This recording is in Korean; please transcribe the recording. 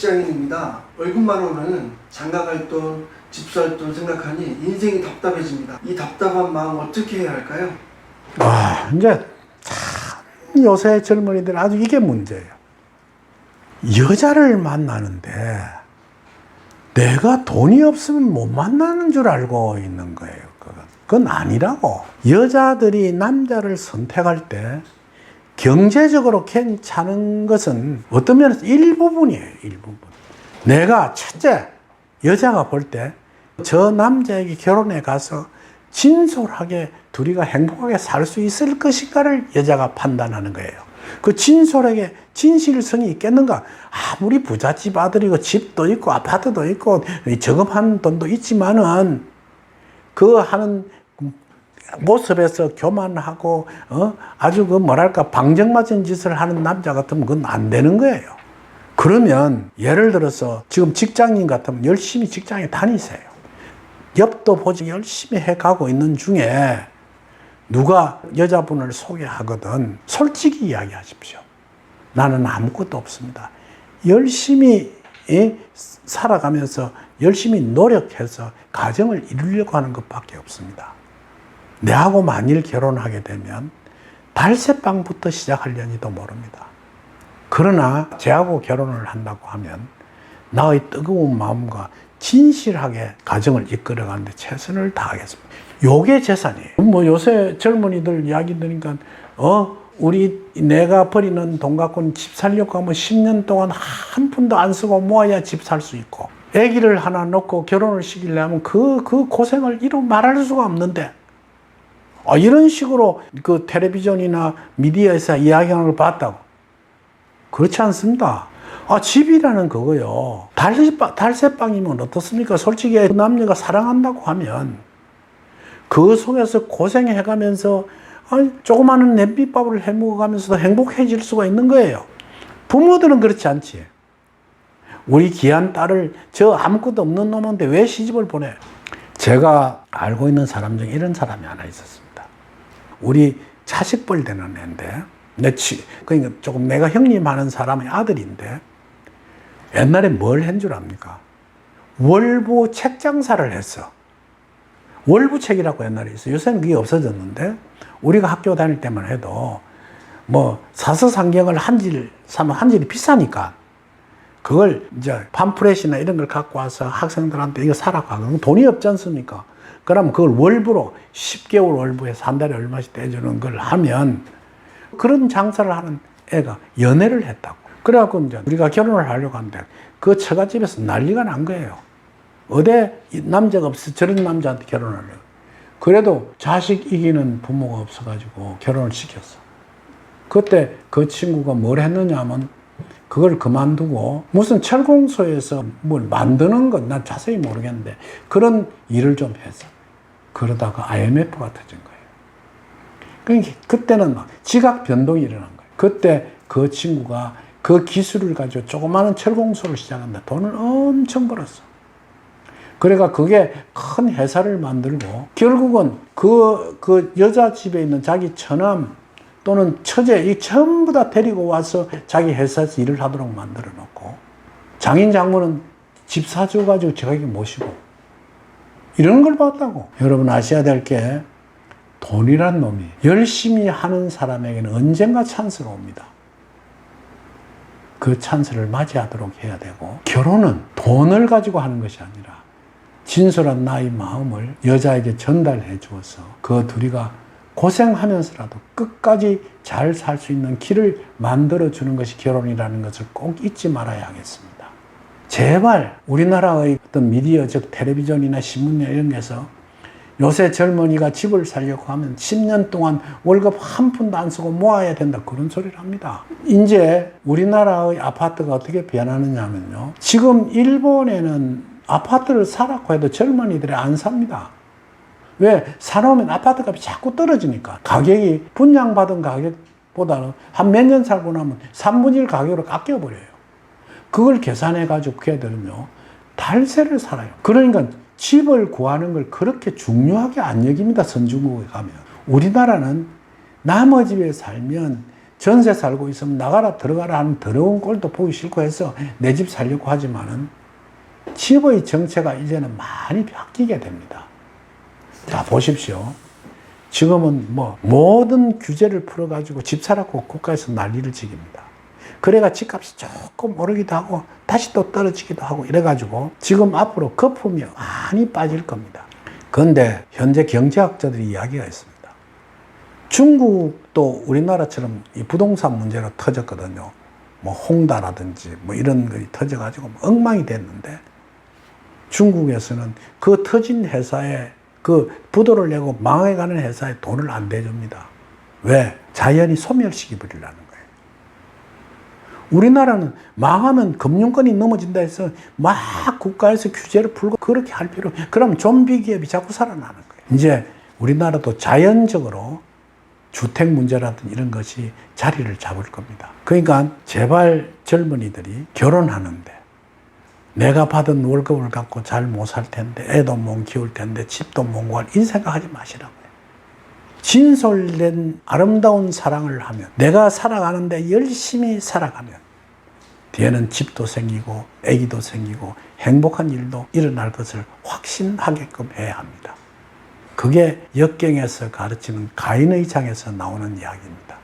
직장인입니다. 월급만으로는 장가갈 돈, 집 살 돈 생각하니 인생이 답답해집니다. 이 답답한 마음 어떻게 해야 할까요? 이제 참 요새 젊은이들 아주 이게 문제예요. 여자를 만나는데 내가 돈이 없으면 못 만나는 줄 알고 있는 거예요. 그건 아니라고. 여자들이 남자를 선택할 때 경제적으로 괜찮은 것은 어떤 면에서 일부분이에요. 일부분. 내가 첫째, 여자가 볼 때 저 남자에게 결혼해 가서 진솔하게 둘이가 행복하게 살 수 있을 것인가를 여자가 판단하는 거예요. 그 진솔하게 진실성이 있겠는가? 아무리 부잣집 아들이고 집도 있고 아파트도 있고 저금하는 돈도 있지만은 그 하는 모습에서 교만하고 아주 그 뭐랄까 방정맞은 짓을 하는 남자 같으면 그건 안 되는 거예요. 그러면 예를 들어서 지금 직장인 같으면 열심히 직장에 다니세요. 엽도 보직 열심히 해가고 있는 중에 누가 여자분을 소개하거든 솔직히 이야기하십시오. 나는 아무것도 없습니다. 열심히 살아가면서 열심히 노력해서 가정을 이루려고 하는 것밖에 없습니다. 내하고 만일 결혼하게 되면 달새빵부터 시작하려니도 모릅니다. 그러나 제하고 결혼을 한다고 하면 나의 뜨거운 마음과 진실하게 가정을 이끌어가는데 최선을 다하겠습니다. 요게 재산이에요. 뭐 요새 젊은이들 이야기 들으니까 내가 버리는 돈 갖고는 집 살려고 하면 10년 동안 한 푼도 안 쓰고 모아야 집 살 수 있고 아기를 하나 놓고 결혼을 시키려면 그 고생을 이루 말할 수가 없는데 이런 식으로 그 텔레비전이나 미디어에서 이야기하는 걸 봤다고. 그렇지 않습니다. 집이라는 그거요. 달새빵이면 어떻습니까? 솔직히 그 남녀가 사랑한다고 하면 그 속에서 고생해가면서 조그마한 냄비밥을 해먹어가면서도 행복해질 수가 있는 거예요. 부모들은 그렇지 않지. 우리 귀한 딸을 저 아무것도 없는 놈한테 왜 시집을 보내? 제가 알고 있는 사람 중에 이런 사람이 하나 있었습니다. 우리 자식벌 되는 애인데 그러니까 조금 내가 형님 하는 사람의 아들인데 옛날에 뭘 한 줄 압니까? 월부 책 장사를 했어. 월부책이라고 옛날에 있어요. 요새는 그게 없어졌는데 우리가 학교 다닐 때만 해도 뭐 사서상경을 한 질 사면 한 질이 비싸니까 그걸 이제 팜프렛이나 이런 걸 갖고 와서 학생들한테 이거 사라고 하면 돈이 없지 않습니까? 그럼 그걸 월부로 10개월 월부에서 한 달에 얼마씩 떼주는 걸 하면 그런 장사를 하는 애가 연애를 했다고. 그래갖고 이제 우리가 결혼을 하려고 하는데 그 처갓집에서 난리가 난 거예요. 어디 남자가 없어 저런 남자한테 결혼하려고. 그래도 자식 이기는 부모가 없어가지고 결혼을 시켰어. 그때 그 친구가 뭘 했느냐 하면 그걸 그만두고 무슨 철공소에서 뭘 만드는 건 난 자세히 모르겠는데 그런 일을 좀 했어. 그러다가 IMF가 터진 거예요. 그러니까 그때는 막 지각 변동이 일어난 거예요. 그때 그 친구가 그 기술을 가지고 조그마한 철공소를 시작한다. 돈을 엄청 벌었어. 그러니까 그게 큰 회사를 만들고 결국은 그 여자 집에 있는 자기 처남 또는 처제 이 전부 다 데리고 와서 자기 회사에서 일을 하도록 만들어 놓고 장인 장모는 집 사줘가지고 자기 모시고 이런 걸 봤다고. 여러분 아셔야 될 게 돈이란 놈이 열심히 하는 사람에게는 언젠가 찬스가 옵니다. 그 찬스를 맞이하도록 해야 되고 결혼은 돈을 가지고 하는 것이 아니라 진솔한 나의 마음을 여자에게 전달해 주어서 그 둘이가 고생하면서라도 끝까지 잘 살 수 있는 길을 만들어 주는 것이 결혼이라는 것을 꼭 잊지 말아야 하겠습니다. 제발 우리나라의 어떤 미디어 즉 텔레비전이나 신문이나 이런 데서 요새 젊은이가 집을 살려고 하면 10년 동안 월급 한 푼도 안 쓰고 모아야 된다 그런 소리를 합니다. 이제 우리나라의 아파트가 어떻게 변하느냐 하면요. 지금 일본에는 아파트를 사라고 해도 젊은이들이 안 삽니다. 왜? 사놓으면 아파트 값이 자꾸 떨어지니까 가격이 분양받은 가격보다는 한 몇 년 살고 나면 3분의 1 가격으로 깎여버려요. 그걸 계산해가지고 걔들은요 달세를 살아요. 그러니까 집을 구하는 걸 그렇게 중요하게 안 여깁니다. 선진국에 가면. 우리나라는 남의 집에 살면 전세 살고 있으면 나가라 들어가라 하는 더러운 꼴도 보기 싫고 해서 내 집 살려고 하지만은 집의 정체가 이제는 많이 바뀌게 됩니다. 자, 보십시오. 지금은 뭐 모든 규제를 풀어가지고 집 사라고 국가에서 난리를 지깁니다. 그래가 집값이 조금 오르기도 하고 다시 또 떨어지기도 하고 이래가지고 지금 앞으로 거품이 많이 빠질 겁니다. 그런데 현재 경제학자들이 이야기가 있습니다. 중국도 우리나라처럼 이 부동산 문제가 터졌거든요. 뭐 홍다라든지 뭐 이런 것이 터져가지고 엉망이 됐는데 중국에서는 그 터진 회사에 그 부도를 내고 망해가는 회사에 돈을 안 대줍니다. 왜? 자연히 소멸시켜 버리려는 거예요. 우리나라는 망하면 금융권이 넘어진다 해서 막 국가에서 규제를 풀고 그렇게 할 필요, 그러면 좀비 기업이 자꾸 살아나는 거예요. 이제 우리나라도 자연적으로 주택 문제라든 이런 것이 자리를 잡을 겁니다. 그러니까 제발 젊은이들이 결혼하는데 내가 받은 월급을 갖고 잘 못 살 텐데, 애도 못 키울 텐데, 집도 못 구할, 이 생각하지 마시라고요. 진솔된 아름다운 사랑을 하면, 내가 살아가는데 열심히 살아가면 뒤에는 집도 생기고 아기도 생기고 행복한 일도 일어날 것을 확신하게끔 해야 합니다. 그게 역경에서 가르치는 가인의 장에서 나오는 이야기입니다.